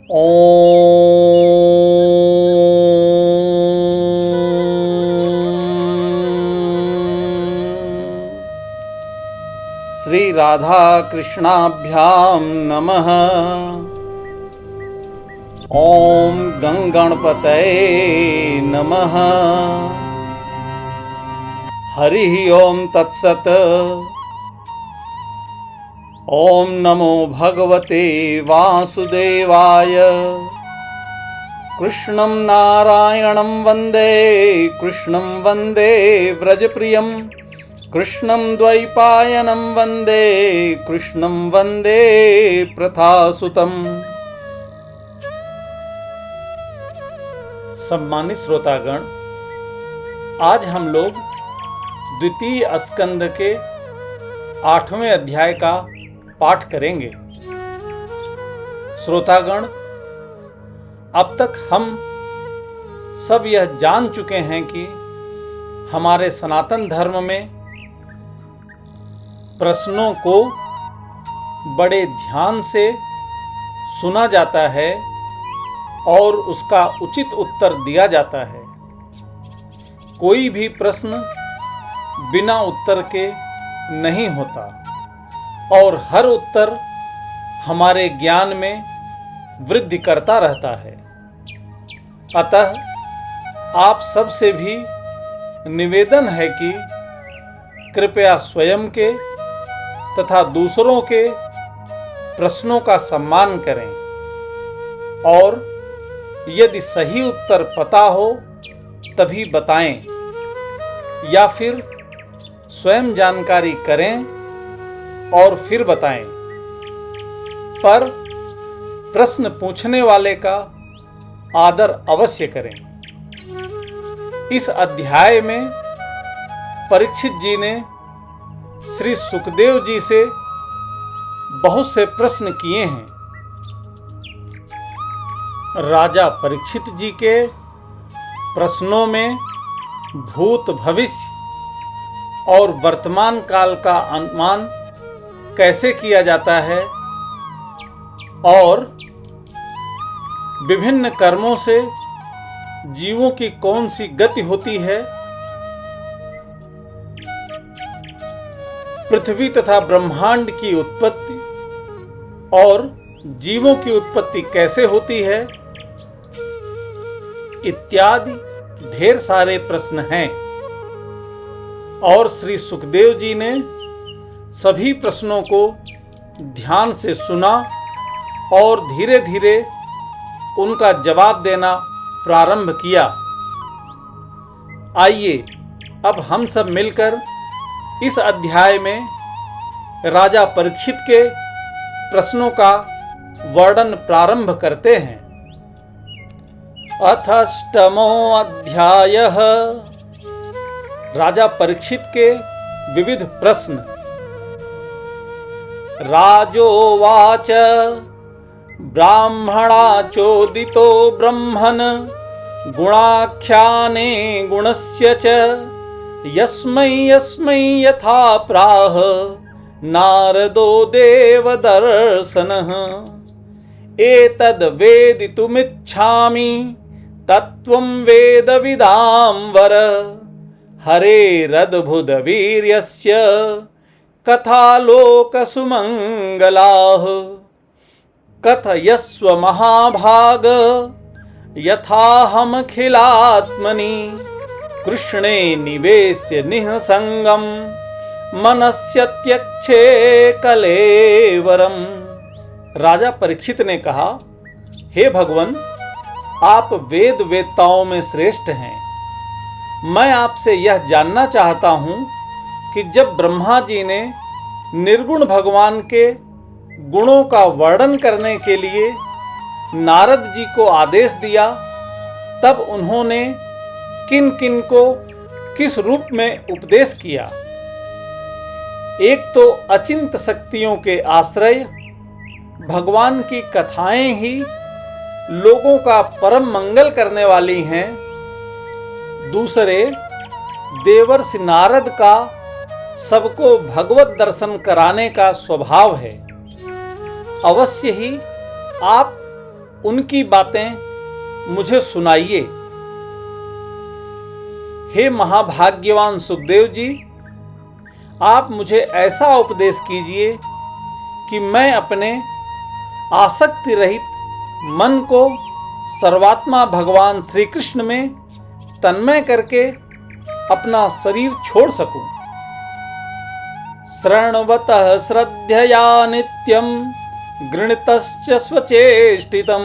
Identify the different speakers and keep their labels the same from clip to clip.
Speaker 1: श्री राधा कृष्णाभ्याम नमः। ओम गंगणपतये नमः। हरि ओम तत्सत्। ओम नमो भगवते वासुदेवाय। कृष्णं नारायणं वन्दे, कृष्णं वन्दे व्रजप्रियं, कृष्णं द्वैपायनं वन्दे, कृष्णं वन्दे प्रथासुतम्। सम्मानित श्रोतागण, आज हम लोग द्वितीय स्कंद के 8वें अध्याय का पाठ करेंगे। श्रोतागण, अब तक हम सब यह जान चुके हैं कि हमारे सनातन धर्म में प्रश्नों को बड़े ध्यान से सुना जाता है और उसका उचित उत्तर दिया जाता है। कोई भी प्रश्न बिना उत्तर के नहीं होता और हर उत्तर हमारे ज्ञान में वृद्धि करता रहता है। अतः आप सबसे भी निवेदन है कि कृपया स्वयं के तथा दूसरों के प्रश्नों का सम्मान करें और यदि सही उत्तर पता हो तभी बताएं या फिर स्वयं जानकारी करें और फिर बताएं, पर प्रश्न पूछने वाले का आदर अवश्य करें। इस अध्याय में परीक्षित जी ने श्री सुखदेव जी से बहुत से प्रश्न किए हैं। राजा परीक्षित जी के प्रश्नों में भूत, भविष्य और वर्तमान काल का अनुमान कैसे किया जाता है और विभिन्न कर्मों से जीवों की कौन सी गति होती है, पृथ्वी तथा ब्रह्मांड की उत्पत्ति और जीवों की उत्पत्ति कैसे होती है, इत्यादि ढेर सारे प्रश्न हैं। और श्री सुखदेव जी ने सभी प्रश्नों को ध्यान से सुना और धीरे धीरे उनका जवाब देना प्रारंभ किया। आइए अब हम सब मिलकर इस अध्याय में राजा परीक्षित के प्रश्नों का वर्णन प्रारंभ करते हैं। अथष्टमो अध्यायः। राजा परीक्षित के विविध प्रश्न। राजोवाच ब्राह्मणा चोदितो ब्रह्मन् गुणाख्याने गुणस्य च यस्मै यस्मै यथा प्राह नारदो देवदर्शनः। एतद् वेदितुमिच्छामि तत्त्वं वेदविदां वर। हरेरद्भुतवीर्यस्य कथालोकसुमङ्गलाः। कथयस्व महाभाग यथाहमखिलात्मनि कृष्णे निवेश्य निःसङ्गं मनस्य त्यक्षे कलेवरम्। राजा परीक्षित ने कहा, हे भगवान, आप वेद वेत्ताओं में श्रेष्ठ हैं। मैं आपसे यह जानना चाहता हूँ कि जब ब्रह्मा जी ने निर्गुण भगवान के गुणों का वर्णन करने के लिए नारद जी को आदेश दिया, तब उन्होंने किन किन को किस रूप में उपदेश किया। एक तो अचिंत शक्तियों के आश्रय भगवान की कथाएं ही लोगों का परम मंगल करने वाली हैं। दूसरे देवर्षि नारद का सबको भगवत दर्शन कराने का स्वभाव है। अवश्य ही आप उनकी बातें मुझे सुनाइए। हे महाभाग्यवान सुखदेव जी, आप मुझे ऐसा उपदेश कीजिए कि मैं अपने आसक्ति रहित मन को सर्वात्मा भगवान श्री कृष्ण में तन्मय करके अपना शरीर छोड़ सकूं। शृण्वतः श्रद्धया नित्यं गृणीतश्च स्वचेष्टितं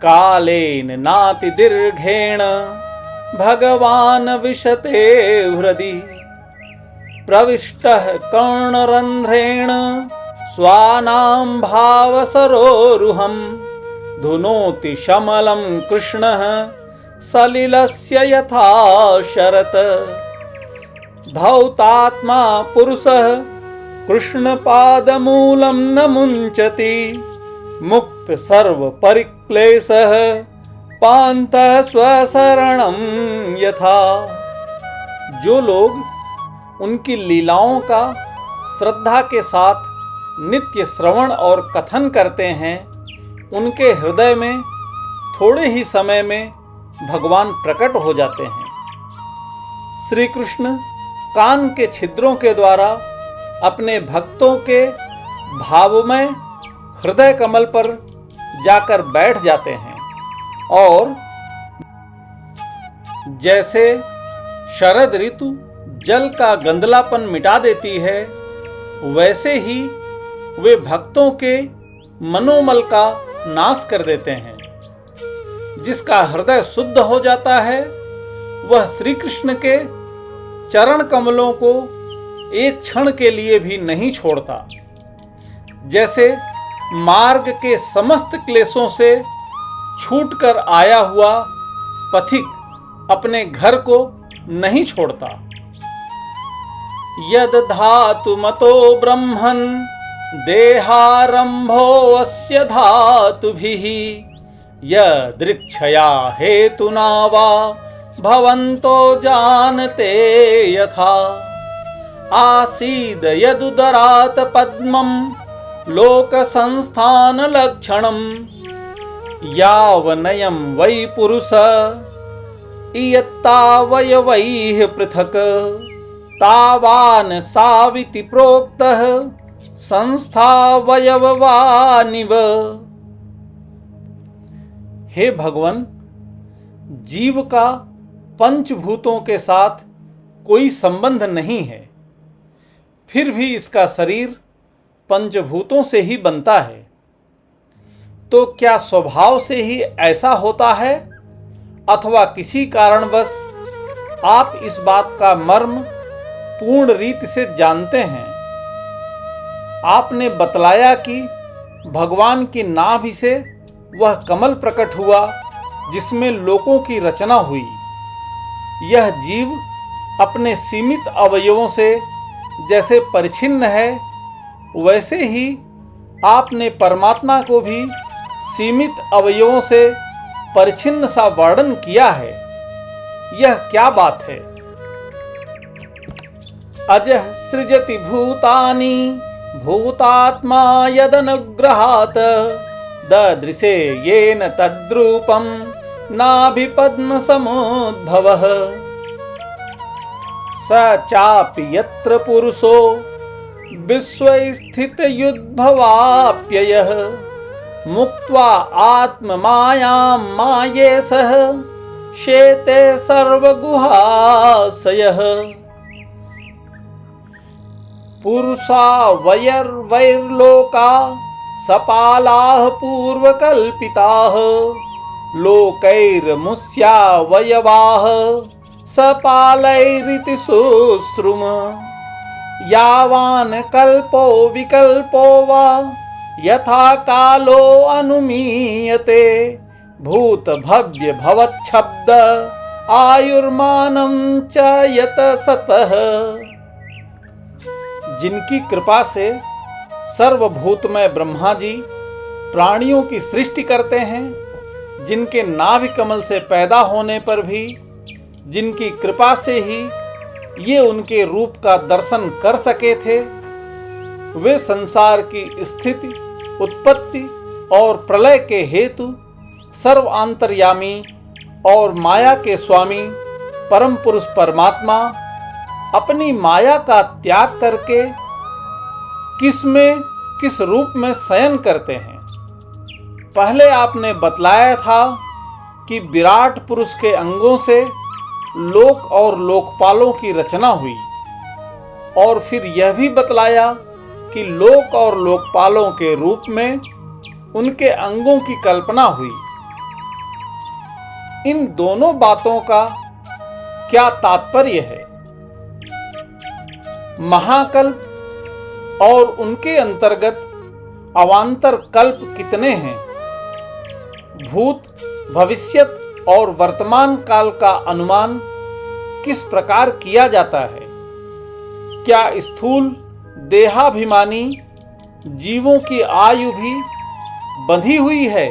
Speaker 1: कालेन नाति दीर्घेण भगवान विशते हृदि प्रविष्टः कर्णरन्ध्रेण स्वानां भावसरोरुहं धुनोति शमलं कृष्णः सलिलस्य यथा शरत धौतात्मा पुरुषः कृष्णपादमूलं न मुञ्चति मुक्त सर्व परिक्लेशः पान्तः स्वशरणं यथा। जो लोग उनकी लीलाओं का श्रद्धा के साथ नित्य श्रवण और कथन करते हैं, उनके हृदय में थोड़े ही समय में भगवान प्रकट हो जाते हैं। श्री कृष्ण कान के छिद्रों के द्वारा अपने भक्तों के भावमय हृदय कमल पर जाकर बैठ जाते हैं और जैसे शरद ऋतु जल का गंदलापन मिटा देती है, वैसे ही वे भक्तों के मनोमल का नाश कर देते हैं। जिसका हृदय शुद्ध हो जाता है, वह श्री कृष्ण के चरण कमलों को एक क्षण के लिए भी नहीं छोड़ता। जैसे मार्ग के समस्त क्लेशों से छूटकर आया हुआ पथिक अपने घर को नहीं छोड़ता। यद धातु मतो ब्रह्मन् देहारंभो अस्य धातुभिः यदृक्षया हेतुना वा भवन्तो जानते यथा आसीद यदुदरात् पद्मं लोक संस्थान लक्षणं यावनयं वै पुरुष इयत्तावयवैः पृथक् तावान् साविति प्रोक्तः संस्थावयववानिव। हे भगवान, जीव का पंचभूतों के साथ कोई संबंध नहीं है, फिर भी इसका शरीर पंचभूतों से ही बनता है। तो क्या स्वभाव से ही ऐसा होता है अथवा किसी कारणवश आप इस बात का मर्म पूर्ण रीति से जानते हैं? आपने बतलाया कि भगवान की नाभि से वह कमल प्रकट हुआ जिसमें लोकों की रचना हुई। यह जीव अपने सीमित अवयवों से जैसे परिच्छिन्न है, वैसे ही आपने परमात्मा को भी सीमित अवयवों से परिच्छिन्न सा वर्णन किया है। यह क्या बात है? अजः सृजति भूतानि भूतात्मा यदनुग्रहात् ददृशे येन तद्रूपं नाभिपद्म समुद्भवः स चापि यत्र पुरुषो विश्वस्थितयुद्भवाप्ययः मुक्त्वा आत्ममायां मायेशः शेते सर्वगुहाशयः पुरुषा वैर्लोका सपालाः पूर्वकल्पिताः लोकैर्मुष्यावयवाः सपालैरिति शुश्रुम यावान् कल्पो विकल्पो वा यथा कालो अनुमीयते भूत भव्य भवच्छब्द आयुर्मानं च यत सतः। जिनकी कृपा से सर्वभूतमय ब्रह्मा जी प्राणियों की सृष्टि करते हैं, जिनके नाभि कमल से पैदा होने पर भी जिनकी कृपा से ही ये उनके रूप का दर्शन कर सके थे, वे संसार की स्थिति, उत्पत्ति और प्रलय के हेतु सर्व अंतर्यामी और माया के स्वामी परम पुरुष परमात्मा अपनी माया का त्याग करके किस में किस रूप में शयन करते हैं। पहले आपने बतलाया था कि विराट पुरुष के अंगों से लोक और लोकपालों की रचना हुई, और फिर यह भी बतलाया कि लोक और लोकपालों के रूप में उनके अंगों की कल्पना हुई। इन दोनों बातों का क्या तात्पर्य है? महाकल्प और उनके अंतर्गत अवान्तर कल्प कितने हैं? भूत, भविष्यत और वर्तमान काल का अनुमान किस प्रकार किया जाता है? क्या स्थूल देहाभिमानी जीवों की आयु भी बंधी हुई है?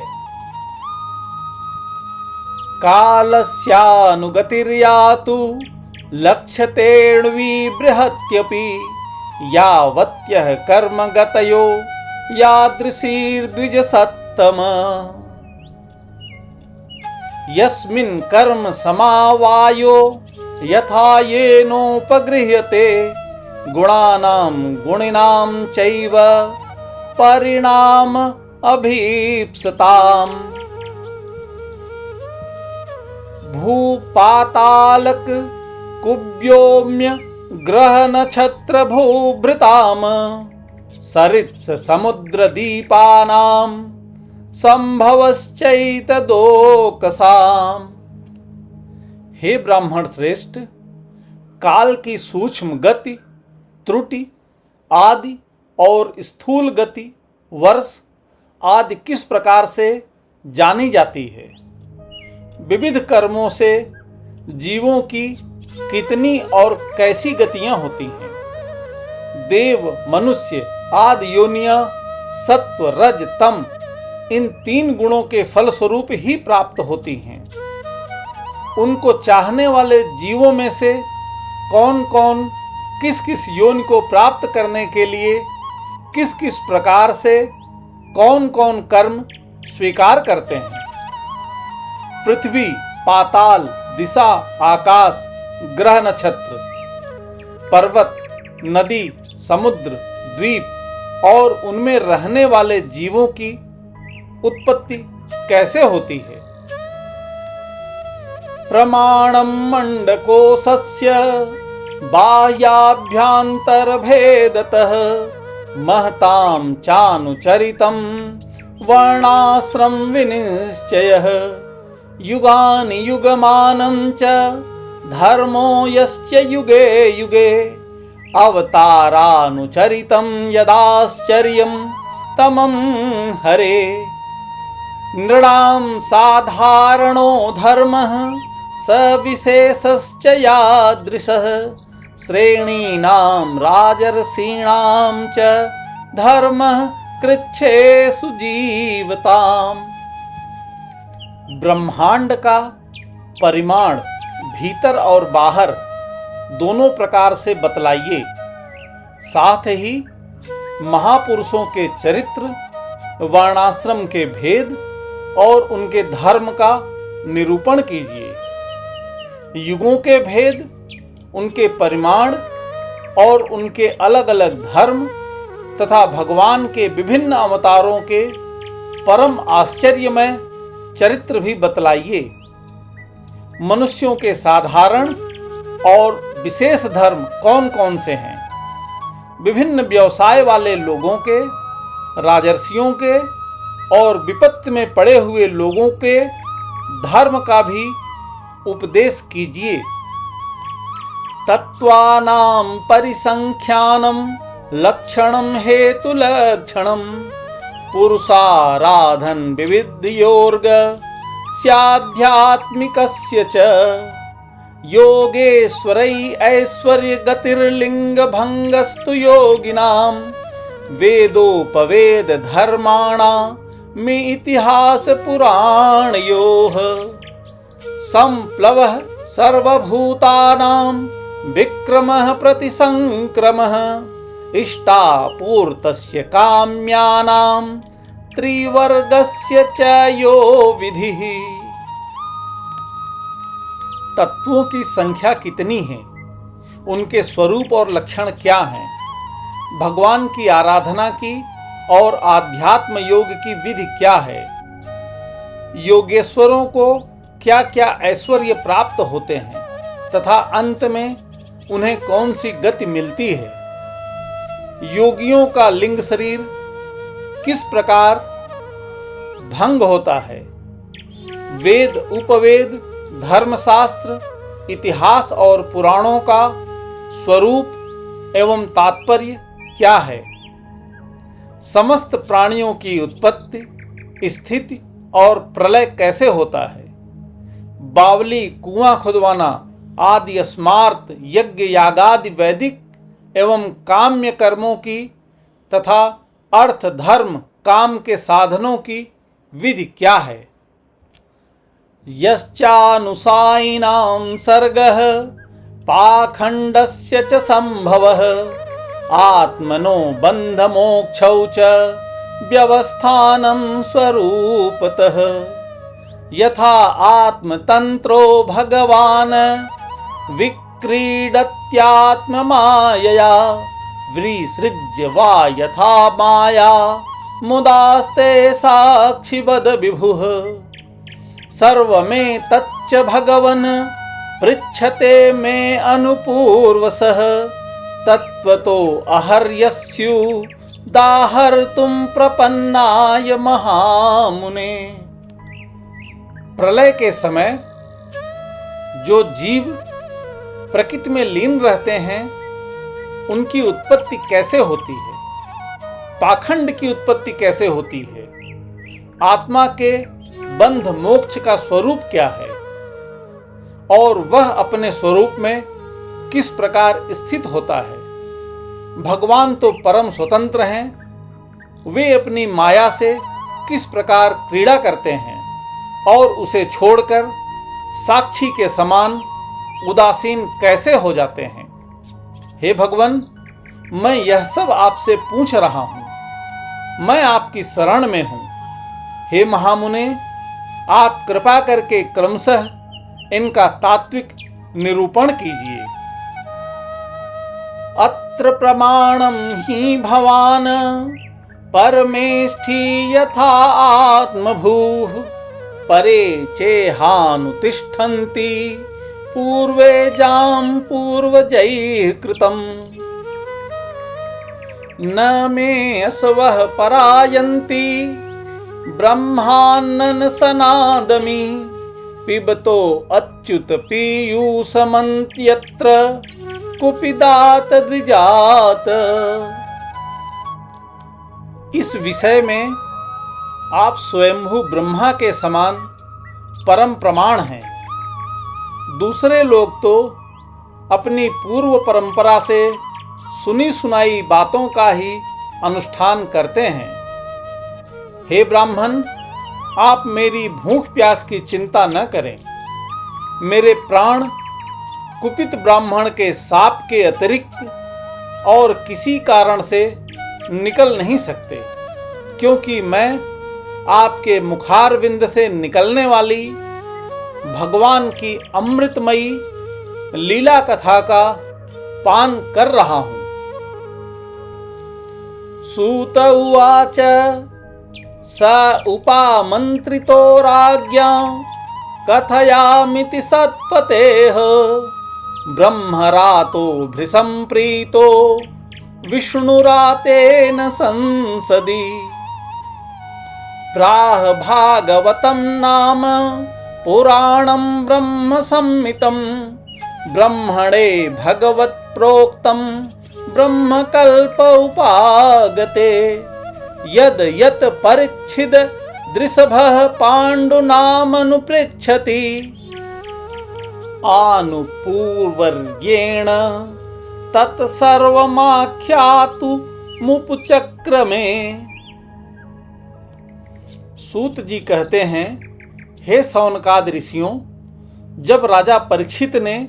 Speaker 1: कालस्यानुगतिर्यातु लक्ष्यतेऽण्वी बृहत्यपि यावत्यः कर्मगतयो यादृशीर्द्विजसत्तम। यस्मिन् कर्म समावायो यथा येनोपगृह्यते गुणानां गुणिनां चैव परिणाम अभीप्सताम्। भूपातालक कुव्योम्य ग्रह नक्षत्र भूभृताम सरित्स समुद्र दीपानां संभवश्चैतदोकसाम्। हे ब्राह्मण श्रेष्ठ, काल की सूक्ष्म गति, त्रुटि आदि और स्थूल गति, वर्ष आदि किस प्रकार से जानी जाती है? विविध कर्मों से जीवों की कितनी और कैसी गतियां होती हैं? देव, मनुष्य आदि योनियां सत्व, रज, तम इन 3 गुणों के फलस्वरूप ही प्राप्त होती हैं। उनको चाहने वाले जीवों में से कौन कौन किस किस योनि को प्राप्त करने के लिए किस किस प्रकार से कौन कौन कर्म स्वीकार करते हैं? पृथ्वी, पाताल, दिशा, आकाश, ग्रह नक्षत्र, पर्वत, नदी, समुद्र, द्वीप और उनमें रहने वाले जीवों की उत्पत्ति कैसे होती है? प्रमाणं मंडकोशस्य बाह्याभ्यंतर भेदतः महतां चानुचरितं वर्णाश्रम विनिश्चयः। युगानि युगमानं च धर्मो यस्य युगे युगे अवतारानुचरितं यदाश्चर्यं तमं हरे। नृणां साधारणो धर्मः स विशेषश्च यादृशः श्रेणीनां राजर्षीणां च धर्मः कृच्छ्रेषु जीवताम्। ब्रह्मांड का परिमाण भीतर और बाहर दोनों प्रकार से बतलाइए। साथ ही महापुरुषों के चरित्र, वर्णाश्रम के भेद और उनके धर्म का निरूपण कीजिए। युगों के भेद, उनके परिमाण और उनके अलग अलग धर्म तथा भगवान के विभिन्न अवतारों के परम आश्चर्यमय चरित्र भी बतलाइए। मनुष्यों के साधारण और विशेष धर्म कौन कौन से हैं? विभिन्न व्यवसाय वाले लोगों के, राजर्षियों के और विपत्ति में पड़े हुए लोगों के धर्म का भी उपदेश कीजिए। तत्वानां परिसंख्यानं लक्षणं हेतुलक्षणं पुरुषाराधन विविधयोर्ग स्याध्यात्मिकस्य च। योगेश्वरै ऐश्वर्य गतिर्लिंग भंगस्तु योगिनां वेदोपवेद धर्माणा में इतिहास पुराणयोः। संप्लवः सर्वभूतानां विक्रमः प्रतिसंक्रमः इष्टापूर्तस्य काम्यानां त्रिवर्गस्य च यो विधिः। तत्वों की संख्या कितनी है, उनके स्वरूप और लक्षण क्या हैं, भगवान की आराधना की और आध्यात्म योग की विधि क्या है, योगेश्वरों को क्या क्या ऐश्वर्य प्राप्त होते हैं तथा अंत में उन्हें कौन सी गति मिलती है, योगियों का लिंग शरीर किस प्रकार भंग होता है, वेद उपवेद धर्मशास्त्र इतिहास और पुराणों का स्वरूप एवं तात्पर्य क्या है, समस्त प्राणियों की उत्पत्ति स्थिति और प्रलय कैसे होता है, बावली कुआं खुदवाना आदि स्मार्त यज्ञ यागादि वैदिक एवं काम्य कर्मों की तथा अर्थ धर्म काम के साधनों की विधि क्या है, यश्चानुसायिनां सर्गः पाखंडस्य च संभवः आत्मनो बन्धमोक्षौ च व्यवस्थानं स्वरूपतः यथा आत्मतंत्रो भगवान् विक्रीडत्यात्ममायया व्रीसृज्य वा यथा माया मुदास्ते साक्षिवद विभुः सर्वमेतच्च भगवन् पृच्छते मे अनुपूर्वसः तत्त्वतो अहर्यस्यु दाहर्तुं प्रपन्नाय महामुने। प्रलय के समय जो जीव प्रकृति में लीन रहते हैं उनकी उत्पत्ति कैसे होती है, पाखंड की उत्पत्ति कैसे होती है, आत्मा के बंध मोक्ष का स्वरूप क्या है और वह अपने स्वरूप में किस प्रकार स्थित होता है। भगवान तो परम स्वतंत्र हैं, वे अपनी माया से किस प्रकार क्रीड़ा करते हैं और उसे छोड़कर साक्षी के समान उदासीन कैसे हो जाते हैं। हे भगवान, मैं यह सब आपसे पूछ रहा हूं, मैं आपकी शरण में हूं। हे महामुने, आप कृपा करके क्रमशः इनका तात्विक निरूपण कीजिए। अत्र प्रमाणं हि भवान् परमेष्ठी यथा आत्मभूः परे चेहानुतिष्ठन्ति पूर्वेजां पूर्वजैः कृतम् न मे अस्वः परायन्ति ब्रह्मान्नन सनादमि पिबतो अच्युत पीयूषमन्त्यत्र कुपिदात द्विजात। इस विषय में आप स्वयंभू ब्रह्मा के समान परम प्रमाण हैं। दूसरे लोग तो अपनी पूर्व परंपरा से सुनी सुनाई बातों का ही अनुष्ठान करते हैं। हे ब्राह्मण, आप मेरी भूख प्यास की चिंता न करें। मेरे प्राण कुपित ब्राह्मण के शाप के अतिरिक्त और किसी कारण से निकल नहीं सकते, क्योंकि मैं आपके मुखारविंद से निकलने वाली भगवान की अमृतमयी लीला कथा का पान कर रहा हूं। सूत उवाच स उपामंत्रितो राज्ञां कथयामिति सत्पतेः ब्रह्मरातो भृशंप्रीतो विष्णुरातेन संसदि प्राह भागवतं नाम पुराणं ब्रह्म संहितं ब्रह्मणे भगवत प्रोक्तं ब्रह्मकल्प उपागते यद यत परिच्छिद दृषभः पाण्डुनामनुपृच्छति आनुपूर्वर्येण तत्सर्वमाख्यातु मुपचक्रमे। सूत जी कहते हैं, हे सौनकादि ऋषियों, जब राजा परीक्षित ने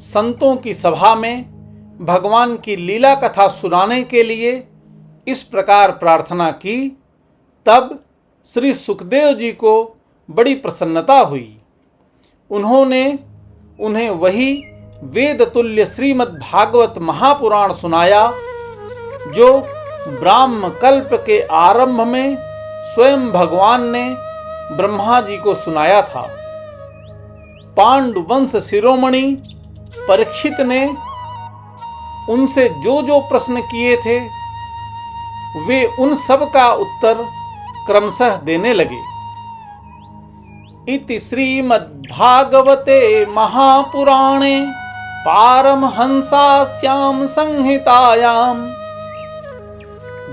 Speaker 1: संतों की सभा में भगवान की लीला कथा सुनाने के लिए इस प्रकार प्रार्थना की, तब श्री सुखदेव जी को बड़ी प्रसन्नता हुई। उन्होंने उन्हें वही वेद तुल्य श्रीमद् भागवत महापुराण सुनाया जो ब्राह्म कल्प के आरंभ में स्वयं भगवान ने ब्रह्मा जी को सुनाया था। पांडु वंश शिरोमणि परीक्षित ने उनसे जो जो प्रश्न किए थे वे उन सब का उत्तर क्रमशः देने लगे। इति श्रीमद्भागवते महापुराणे पारमहंस्यां संहितायां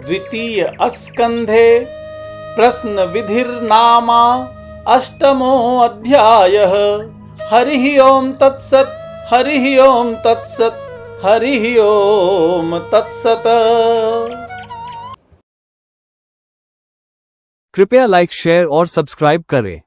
Speaker 1: द्वितीय स्कंधे प्रश्न विधिर्नामा अष्टमो अध्यायः। हरि ओम तत्सत्, हरि ओम तत्सत्, हरि ओम तत्सत्।
Speaker 2: कृपया लाइक, शेयर और सब्सक्राइब करें।